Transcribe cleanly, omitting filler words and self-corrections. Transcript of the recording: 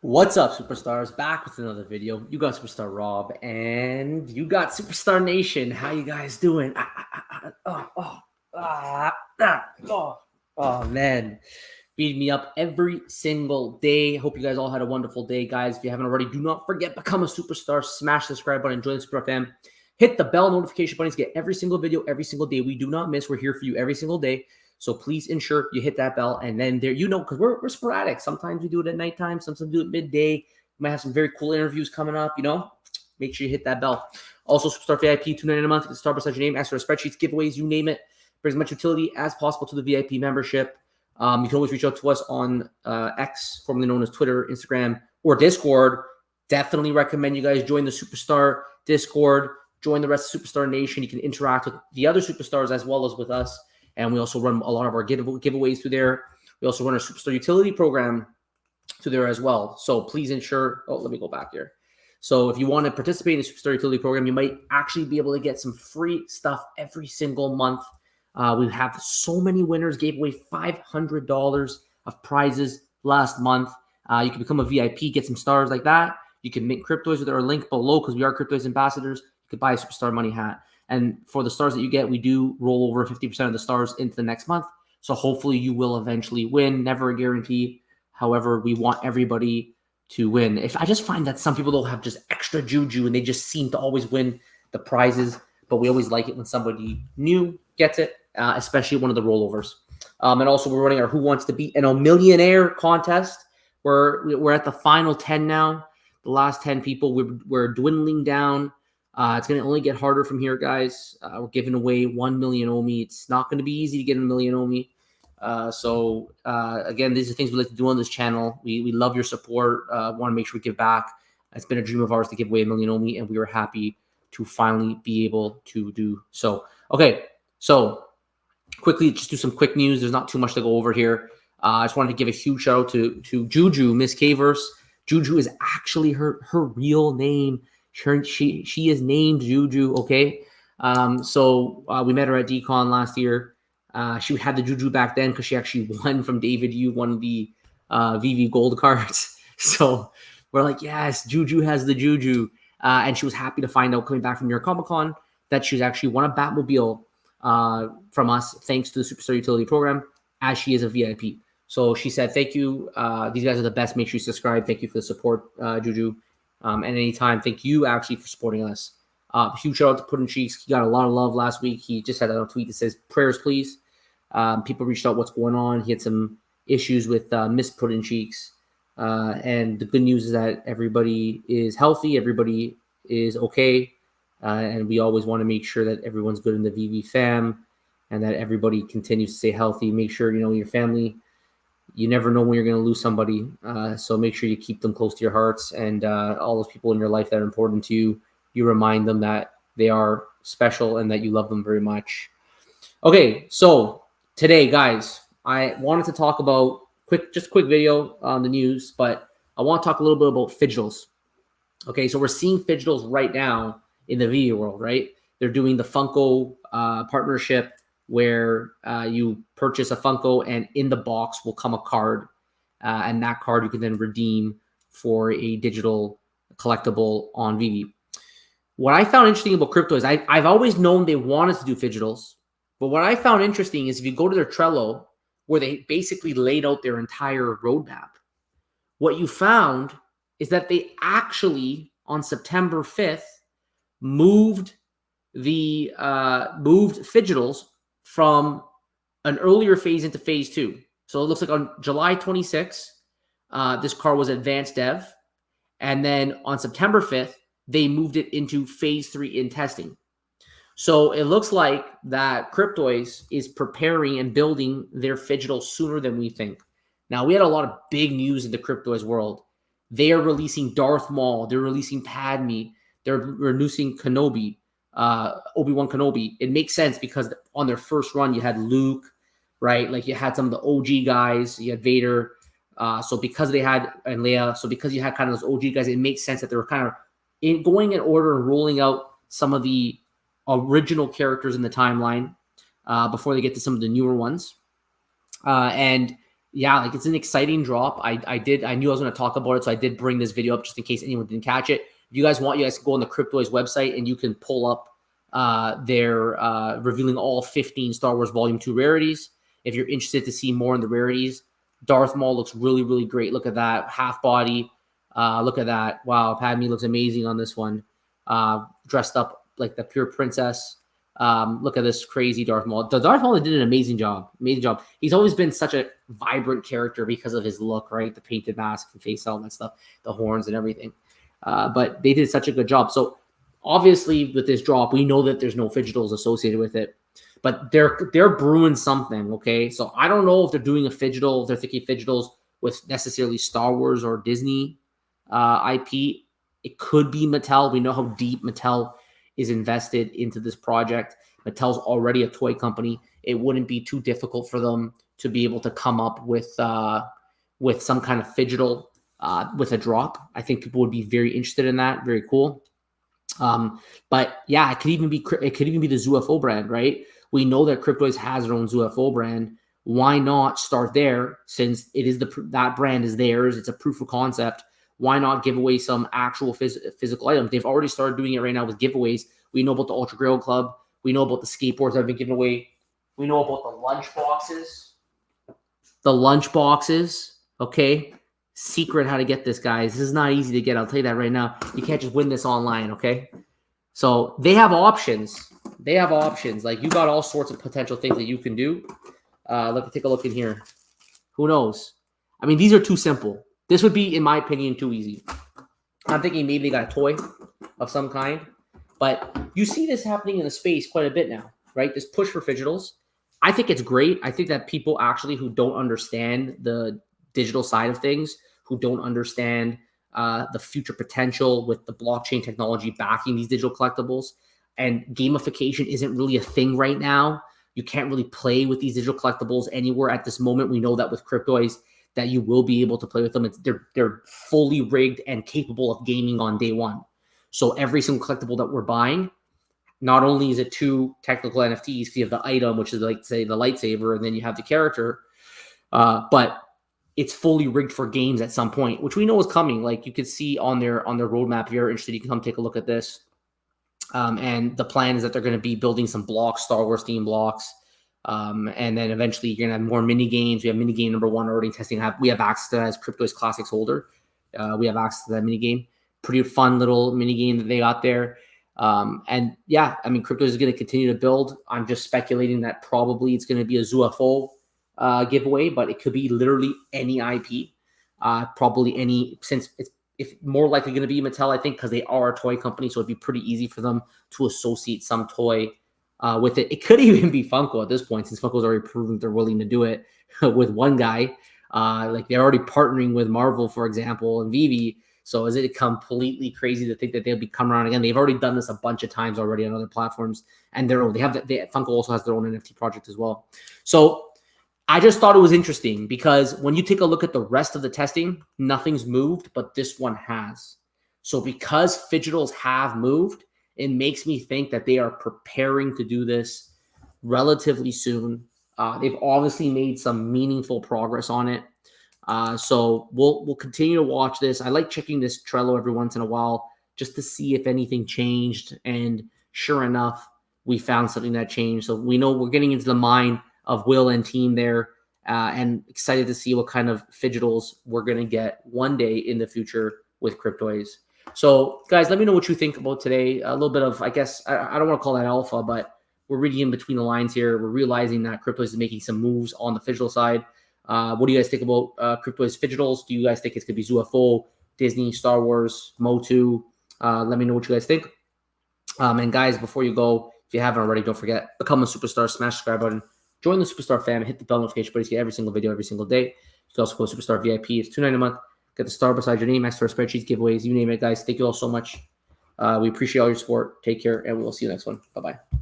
What's up, superstars? Back with another video. You got Superstar Rob, and you got Superstar Nation. How you guys doing? Oh, man. Beating me up every single day. Hope you guys all had a wonderful day, guys. If you haven't already, do not forget, become a superstar. Smash the subscribe button. Join the Super FM. Hit the bell notification buttons. Get every single video every single day. We do not miss. We're here for you every single day. So please ensure you hit that bell, and then there, because we're sporadic. Sometimes we do it at nighttime, sometimes we do it midday. We might have some very cool interviews coming up. Make sure you hit that bell. Also, Superstar VIP, $2.99 a month. You can start by your name, ask for spreadsheets, giveaways, you name it. Bring as much utility as possible to the VIP membership. You can always reach out to us on X, formerly known as Twitter, Instagram, or Discord. Definitely recommend you guys join the Superstar Discord. Join the rest of Superstar Nation. You can interact with the other superstars as well as with us. And we also run a lot of our giveaways through there. We also run our Superstar Utility program through there as well. So please ensure, let me go back here. So if you want to participate in the Superstar Utility program, you might actually be able to get some free stuff every single month. We have so many winners, gave away $500 of prizes last month. You can become a VIP, get some stars like that. You can make Cryptoys with our link below because we are Cryptoys ambassadors. You could buy a Superstar Money hat. And for the stars that you get, we do roll over 50% of the stars into the next month. So hopefully you will eventually win. Never a guarantee. However, we want everybody to win. If I just find that some people don't have just extra juju and they just seem to always win the prizes, but we always like it when somebody new gets it, especially one of the rollovers. And also we're running our Who Wants to Be a Millionaire contest. We're at the final 10 now. The last 10 people, we're dwindling down. It's going to only get harder from here, guys. We're giving away 1 million OMI. It's not going to be easy to get a million OMI. Again, these are things we like to do on this channel. We love your support. Want to make sure we give back. It's been a dream of ours to give away 1 million OMI, and we were happy to finally be able to do so. Okay, so quickly, just do some quick news. There's not too much to go over here. I just wanted to give a huge shout out to Juju, Miss Kverse. Juju is actually her real name. She is named Juju, okay? We met her at DCon last year. She had the Juju back then because she actually won from David Yu, one of the VV Gold cards. So we're like, yes, Juju has the Juju. And she was happy to find out coming back from New York Comic Con that she's actually won a Batmobile from us thanks to the Superstar Utility program, as she is a VIP. So she said, thank you. These guys are the best. Make sure you subscribe. Thank you for the support, Juju. And anytime, thank you actually for supporting us. Huge shout out to Puddin' Cheeks. He got a lot of love last week. He just had a tweet that says, prayers, please. People reached out what's going on. He had some issues with Miss Puddin' Cheeks. And the good news is that everybody is healthy. Everybody is okay. And we always want to make sure that everyone's good in the VV fam and that everybody continues to stay healthy. Make sure, your family, you never know when you're going to lose somebody. So make sure you keep them close to your hearts, and all those people in your life that are important to you, you remind them that they are special and that you love them very much. Okay, so today, guys, I wanted to talk about quick video on the news, but I want to talk a little bit about Fidgels. Okay, so we're seeing Fidgels right now in the video world, right? They're doing the Funko partnership where you purchase a Funko and in the box will come a card, and that card you can then redeem for a digital collectible on VV. What I found interesting about Cryptoys, I've always known they wanted to do Fidgels, but what I found interesting is if you go to their Trello, where they basically laid out their entire roadmap, what you found is that they actually, on September 5th, moved Fidgels from an earlier phase into phase 2. So it looks like on July 26th, this car was advanced dev. And then on September 5th, they moved it into phase 3 in testing. So it looks like that Cryptoys is preparing and building their Fidgels sooner than we think. Now, we had a lot of big news in the Cryptoys world. They are releasing Darth Maul. They're releasing Padme. They're releasing Kenobi. Obi-Wan Kenobi. It makes sense because on their first run, you had Luke, right? Like you had some of the OG guys, you had Vader. So because they had, and Leia, so because you had kind of those OG guys, it makes sense that they were kind of going in order and rolling out some of the original characters in the timeline before they get to some of the newer ones. And yeah, like it's an exciting drop. I knew I was going to talk about it, so I did bring this video up just in case anyone didn't catch it. If you guys want, you guys can go on the Cryptoys website and you can pull up their revealing all 15 Star Wars Volume 2 rarities. If you're interested to see more in the rarities, Darth Maul looks really, really great. Look at that half body. Look at that. Wow, Padme looks amazing on this one. Dressed up like the pure princess. Look at this crazy Darth Maul. The Darth Maul did an amazing job. Amazing job. He's always been such a vibrant character because of his look, right? The painted mask and face, all that stuff, the horns and everything. But they did such a good job. So obviously with this drop, we know that there's no Fidgetals associated with it, but they're brewing something. Okay, so I don't know if they're doing a Fidgetal, if they're thinking Fidgetals with necessarily Star Wars or Disney IP. It could be Mattel. We know how deep Mattel is invested into this project. Mattel's already a toy company. It wouldn't be too difficult for them to be able to come up with some kind of Fidgetal with a drop. I think people would be very interested in that. Very cool. But yeah, it could even be the ZUFO brand, right? We know that Cryptoys has their own ZUFO brand. Why not start there, since it is that brand is theirs? It's a proof of concept. Why not give away some actual physical items? They've already started doing it right now with giveaways. We know about the Ultra Grail Club. We know about the skateboards that have been given away. We know about the lunch boxes. The lunch boxes, okay? Secret how to get this, guys. This is not easy to get. I'll tell you that right now. You can't just win this online, okay? So they have options. They have options. Like, you got all sorts of potential things that you can do. Let's take a look in here. Who knows? I mean, these are too simple. This would be, in my opinion, too easy. I'm thinking maybe they got a toy of some kind. But you see this happening in the space quite a bit now, right? This push for Fidgetals. I think it's great. I think that people actually who don't understand the digital side of things, who don't understand the future potential with the blockchain technology backing these digital collectibles, and gamification isn't really a thing right now. You can't really play with these digital collectibles anywhere at this moment. We know that with Cryptoys, that you will be able to play with them. They're fully rigged and capable of gaming on day one. So every single collectible that we're buying, not only is it 2 technical NFTs, because you have the item, which is like, say, the lightsaber, and then you have the character, but it's fully rigged for games at some point, which we know is coming. Like, you could see on their roadmap. If you're interested, you can come take a look at this. And the plan is that they're going to be building some blocks, Star Wars themed blocks. And then eventually you're going to have more mini games. We have mini game number 1 already testing. We have access to that as Cryptoys Classics holder. We have access to that mini game. Pretty fun little mini game that they got there. And yeah, I mean, Cryptoys is going to continue to build. I'm just speculating that probably it's going to be a ZUFO giveaway, but it could be literally any IP. Probably any, since it's more likely going to be Mattel, I think, because they are a toy company. So it'd be pretty easy for them to associate some toy with it. It could even be Funko at this point, since Funko's already proven they're willing to do it with one guy. Like, they're already partnering with Marvel, for example, and Vivi. So is it completely crazy to think that they'll be coming around again? They've already done this a bunch of times already on other platforms, and Funko also has their own NFT project as well. So I just thought it was interesting, because when you take a look at the rest of the testing, nothing's moved, but this one has. So because Fidgetals have moved, it makes me think that they are preparing to do this relatively soon. They've obviously made some meaningful progress on it. So we'll continue to watch this. I like checking this Trello every once in a while just to see if anything changed. And sure enough, we found something that changed. So we know we're getting into the mind of Will and team there, and excited to see what kind of Fidgetals we're going to get one day in the future with Cryptoys. So guys, let me know what you think about today. A little bit of, I guess, I don't want to call that alpha, but we're reading in between the lines here. We're realizing that Cryptoys is making some moves on the Fidgetal side. What do you guys think about Cryptoys Fidgetals? Do you guys think it's going to be ZUFO, Disney, Star Wars, Motu? Let me know what you guys think. And guys, before you go, if you haven't already, don't forget, become a superstar, smash the subscribe button, join the Superstar fam, hit the bell notification button to get every single video every single day. You can also go Superstar VIP. It's $2.99 a month. Get the star beside your name, extra spreadsheets, giveaways, you name it, guys. Thank you all so much. We appreciate all your support. Take care, and we'll see you next one. Bye-bye.